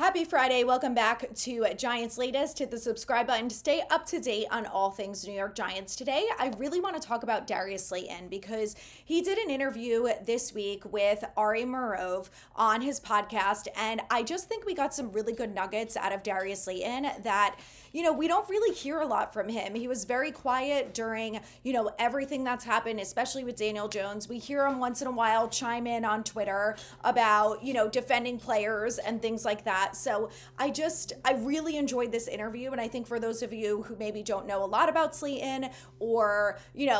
Happy Friday. Welcome back to Giants Latest. Hit the subscribe button to stay up to date on all things New York Giants. Today, I really want to talk about Darius Slayton because he did an interview this week with Ari Meirov on his podcast, and I just think we got some really good nuggets out of Darius Slayton that, we don't really hear a lot from him. He was very quiet during, everything that's happened, especially with Daniel Jones. We hear him once in a while chime in on Twitter about, defending players and things like that. So I really enjoyed this interview. And I think for those of you who maybe don't know a lot about Slayton or,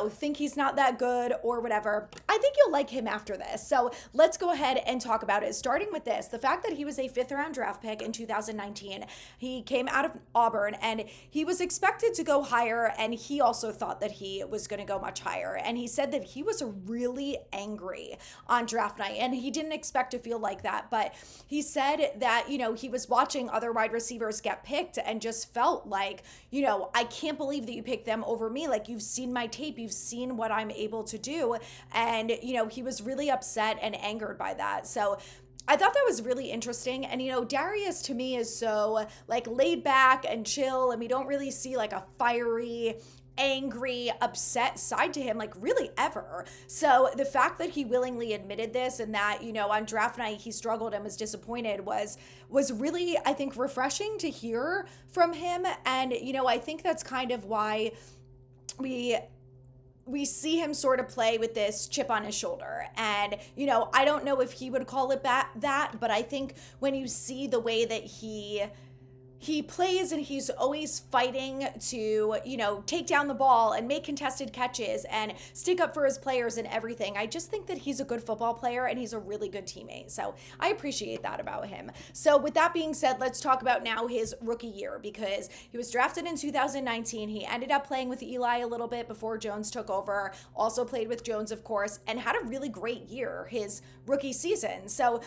think he's not that good or whatever, I think you'll like him after this. So let's go ahead and talk about it. Starting with this, the fact that he was a 5th-round draft pick in 2019. He came out of Auburn and he was expected to go higher. And he also thought that he was going to go much higher. And he said that he was really angry on draft night and he didn't expect to feel like that. But he said that, he was watching other wide receivers get picked and just felt like, I can't believe that you picked them over me. Like, you've seen my tape, you've seen what I'm able to do. And, he was really upset and angered by that. So I thought that was really interesting. And, Darius to me is so laid back and chill. And we don't really see a fiery, angry, upset side to him, really ever. So the fact that he willingly admitted this and that, on draft night he struggled and was disappointed was really, I think, refreshing to hear from him. And, I think that's kind of why we see him sort of play with this chip on his shoulder. And, I don't know if he would call it that, but I think when you see the way that he plays and he's always fighting to, take down the ball and make contested catches and stick up for his players and everything. I just think that he's a good football player and he's a really good teammate. So I appreciate that about him. So with that being said, let's talk about now his rookie year because he was drafted in 2019. He ended up playing with Eli a little bit before Jones took over, also played with Jones, of course, and had a really great year his rookie season. So,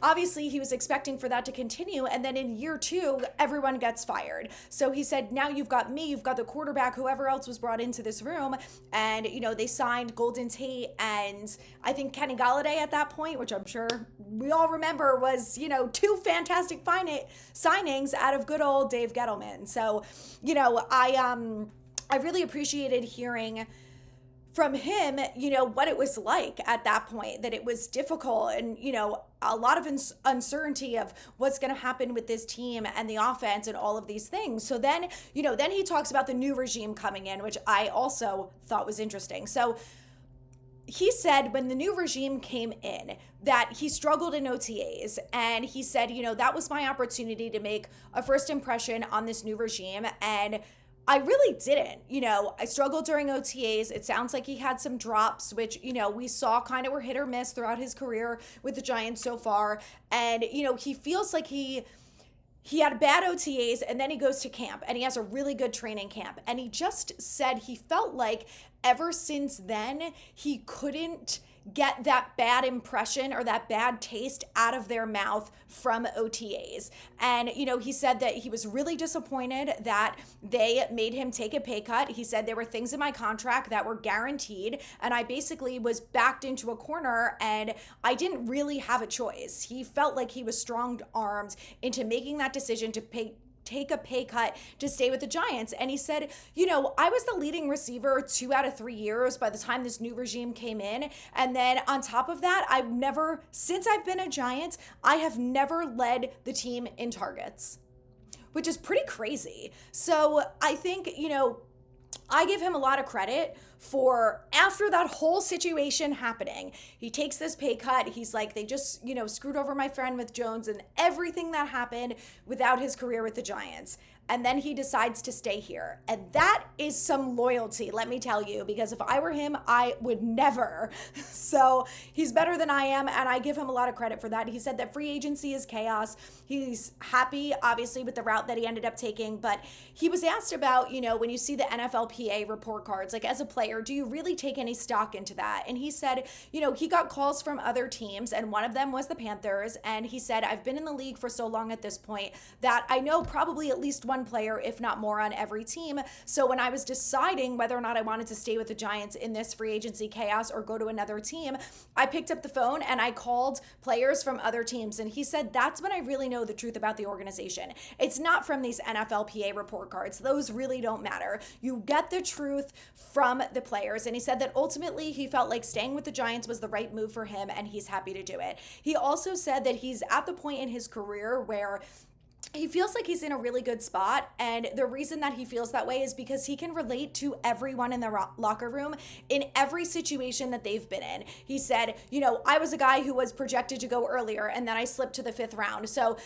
obviously he was expecting for that to continue. And then in year 2, everyone gets fired. So he said, now you've got me, you've got the quarterback, whoever else was brought into this room. And, they signed Golden Tate and I think Kenny Galladay at that point, which I'm sure we all remember was, 2 fantastic signings out of good old Dave Gettleman. So, I really appreciated hearing from him, what it was like at that point, that it was difficult and, a lot of uncertainty of what's going to happen with this team and the offense and all of these things. So then, then he talks about the new regime coming in, which I also thought was interesting. So he said when the new regime came in that he struggled in OTAs and he said, that was my opportunity to make a first impression on this new regime. And I really didn't. I struggled during OTAs. It sounds like he had some drops, which, we saw kind of were hit or miss throughout his career with the Giants so far. And, he feels like he had bad OTAs and then he goes to camp and he has a really good training camp. And he just said he felt like ever since then, he couldn't get that bad impression or that bad taste out of their mouth from OTAs. And, he said that he was really disappointed that they made him take a pay cut. He said there were things in my contract that were guaranteed and I basically was backed into a corner and I didn't really have a choice. He felt like he was strong-armed into making that decision to take a pay cut to stay with the Giants. And he said, I was the leading receiver 2 out of 3 years by the time this new regime came in. And then on top of that, since I've been a Giant, I have never led the team in targets, which is pretty crazy. So I think, I give him a lot of credit for after that whole situation happening, he takes this pay cut. He's like, they just, screwed over my friend with Jones and everything that happened without his career with the Giants. And then he decides to stay here. And that is some loyalty, let me tell you, because if I were him, I would never. So he's better than I am, and I give him a lot of credit for that. He said that free agency is chaos. He's happy, obviously, with the route that he ended up taking, but he was asked about, when you see the NFLPA report cards, as a player, do you really take any stock into that? And he said, he got calls from other teams, and one of them was the Panthers, and he said, I've been in the league for so long at this point that I know probably at least one one player, if not more, on every team. So when I was deciding whether or not I wanted to stay with the Giants in this free agency chaos or go to another team, I picked up the phone and I called players from other teams. And he said, that's when I really know the truth about the organization. It's not from these NFLPA report cards. Those really don't matter. You get the truth from the players. And he said that ultimately he felt like staying with the Giants was the right move for him, and he's happy to do it. He also said that he's at the point in his career where he feels like he's in a really good spot. And the reason that he feels that way is because he can relate to everyone in the locker room in every situation that they've been in. He said, I was a guy who was projected to go earlier and then I slipped to the 5th round. So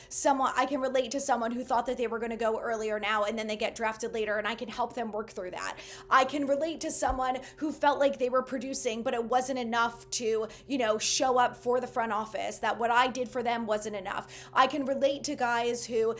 I can relate to someone who thought that they were going to go earlier now and then they get drafted later, and I can help them work through that. I can relate to someone who felt like they were producing, but it wasn't enough to, show up for the front office, that what I did for them wasn't enough. I can relate to guys who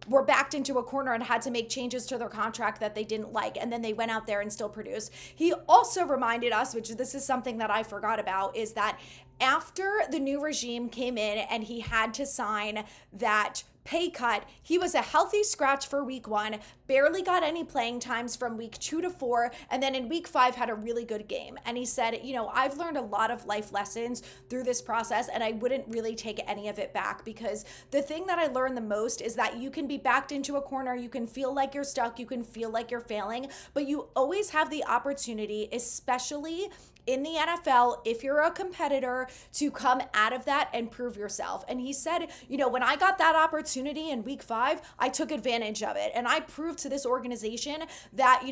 were backed into a corner and had to make changes to their contract that they didn't like, and then they went out there and still produced. He also reminded us, which this is something that I forgot about, is that after the new regime came in and he had to sign that pay cut, he was a healthy scratch for week 1, barely got any playing times from week 2 to 4, and then in week 5 had a really good game. And he said, I've learned a lot of life lessons through this process, and I wouldn't really take any of it back, because the thing that I learned the most is that you can be backed into a corner, you can feel like you're stuck, you can feel like you're failing, but you always have the opportunity, especially in the NFL, if you're a competitor, to come out of that and prove yourself. And he said, when I got that opportunity in week 5, I took advantage of it. And I proved to this organization that,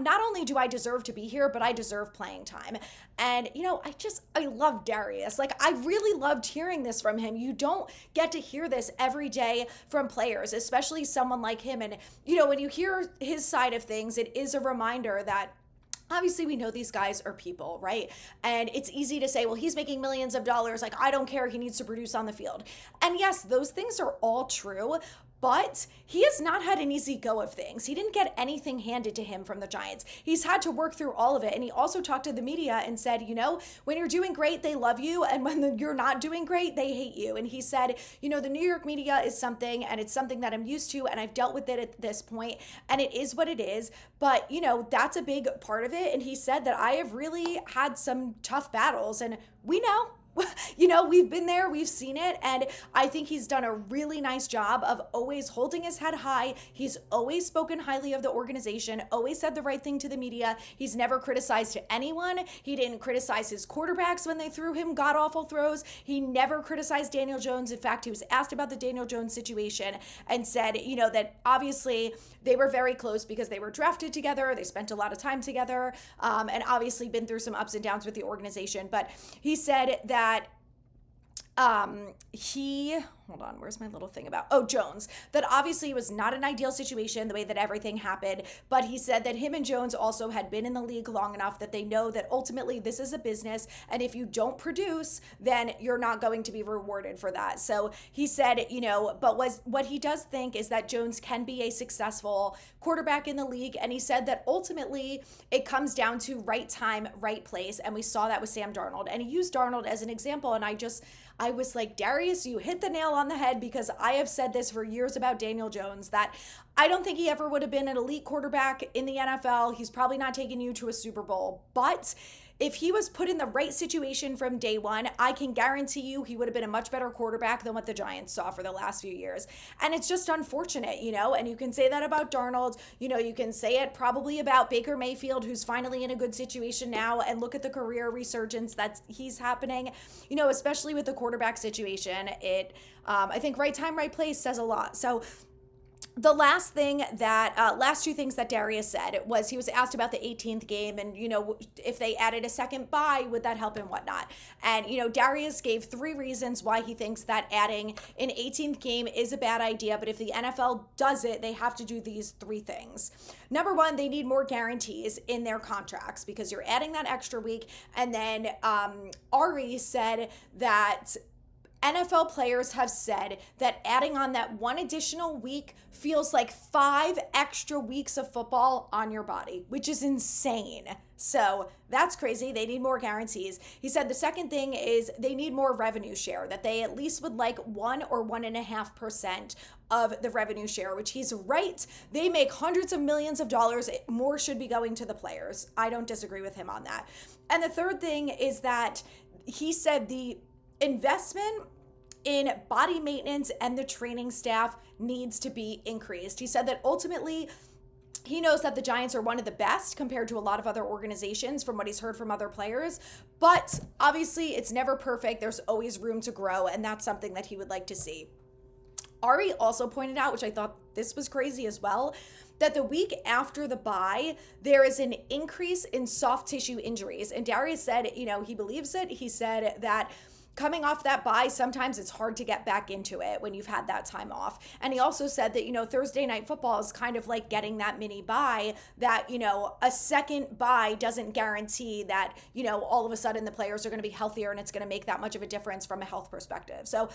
not only do I deserve to be here, but I deserve playing time. And, I love Darius. Like, I really loved hearing this from him. You don't get to hear this every day from players, especially someone like him. And, when you hear his side of things, it is a reminder that obviously we know these guys are people, right? And it's easy to say, well, he's making millions of dollars. Like, I don't care. He needs to produce on the field. And yes, those things are all true. But he has not had an easy go of things. He didn't get anything handed to him from the Giants. He's had to work through all of it. And he also talked to the media and said, when you're doing great, they love you. And when you're not doing great, they hate you. And he said, the New York media is something, and it's something that I'm used to, and I've dealt with it at this point, and it is what it is. But, that's a big part of it. And he said that I have really had some tough battles, and we know. We've been there, we've seen it, and I think he's done a really nice job of always holding his head high. He's always spoken highly of the organization, always said the right thing to the media. He's never criticized anyone. He didn't criticize his quarterbacks when they threw him god-awful throws. He never criticized Daniel Jones. In fact, he was asked about the Daniel Jones situation and said, that obviously they were very close because they were drafted together. They spent a lot of time together, and obviously been through some ups and downs with the organization. But he said that hold on, where's my little thing about? Oh, Jones. That obviously it was not an ideal situation, the way that everything happened, but he said that him and Jones also had been in the league long enough that they know that ultimately this is a business, and if you don't produce, then you're not going to be rewarded for that. So he said, but what he does think is that Jones can be a successful quarterback in the league, and he said that ultimately it comes down to right time, right place, and we saw that with Sam Darnold, and he used Darnold as an example, and I was like, Darius, you hit the nail on the head, because I have said this for years about Daniel Jones, that I don't think he ever would have been an elite quarterback in the NFL. He's probably not taking you to a Super Bowl, but if he was put in the right situation from day one, I can guarantee you he would have been a much better quarterback than what the Giants saw for the last few years. And it's just unfortunate, and you can say that about Darnold, you can say it probably about Baker Mayfield, who's finally in a good situation now, and look at the career resurgence he's happening, especially with the quarterback situation. I think right time, right place says a lot. So the last two things that Darius said was, he was asked about the 18th game and, if they added a second bye, would that help and whatnot. And, Darius gave 3 reasons why he thinks that adding an 18th game is a bad idea. But if the NFL does it, they have to do these 3 things. Number 1, they need more guarantees in their contracts because you're adding that extra week. And then Ari said that NFL players have said that adding on that one additional week feels like 5 extra weeks of football on your body, which is insane. So that's crazy. They need more guarantees. He said the second thing is they need more revenue share, that they at least would like 1 or 1.5% of the revenue share, which he's right. They make hundreds of millions of dollars. More should be going to the players. I don't disagree with him on that. And the third thing is that he said the investment in body maintenance and the training staff needs to be increased. He said that ultimately he knows that the Giants are one of the best compared to a lot of other organizations from what he's heard from other players, but obviously it's never perfect. There's always room to grow, and that's something that he would like to see. Ari also pointed out, which I thought this was crazy as well, that the week after the bye, there is an increase in soft tissue injuries. And Darius said, he believes it. He said that coming off that bye, sometimes it's hard to get back into it when you've had that time off. And he also said that, Thursday night football is kind of like getting that mini bye, that, a second bye doesn't guarantee that, all of a sudden the players are going to be healthier and it's going to make that much of a difference from a health perspective. So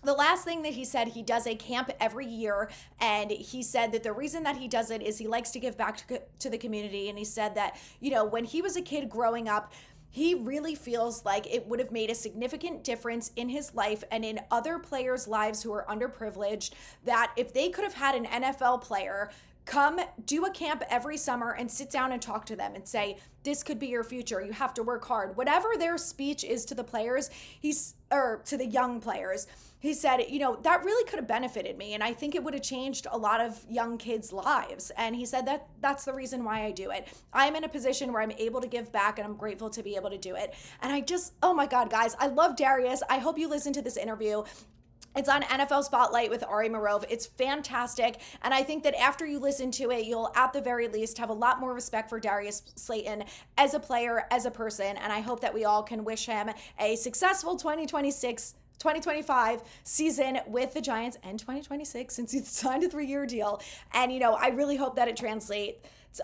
the last thing that he said, he does a camp every year, and he said that the reason that he does it is he likes to give back to the community. And he said that, when he was a kid growing up, he really feels like it would have made a significant difference in his life and in other players' lives who are underprivileged, that if they could have had an NFL player come do a camp every summer and sit down and talk to them and say, this could be your future. You have to work hard. Whatever their speech is to the players, to the young players, he said, that really could have benefited me. And I think it would have changed a lot of young kids' lives. And he said that that's the reason why I do it. I'm in a position where I'm able to give back, and I'm grateful to be able to do it. And oh my God, guys, I love Darius. I hope you listen to this interview. It's on NFL Spotlight with Ari Marov. It's fantastic. And I think that after you listen to it, you'll at the very least have a lot more respect for Darius Slayton as a player, as a person. And I hope that we all can wish him a successful 2025 season with the Giants, and 2026 since he's signed a 3-year deal. And, I really hope that it translates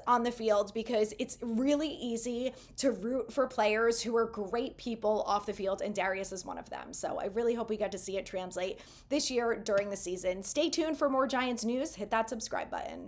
on the field, because it's really easy to root for players who are great people off the field, and Darius is one of them. So I really hope we get to see it translate this year during the season. Stay tuned for more Giants news. Hit that subscribe button.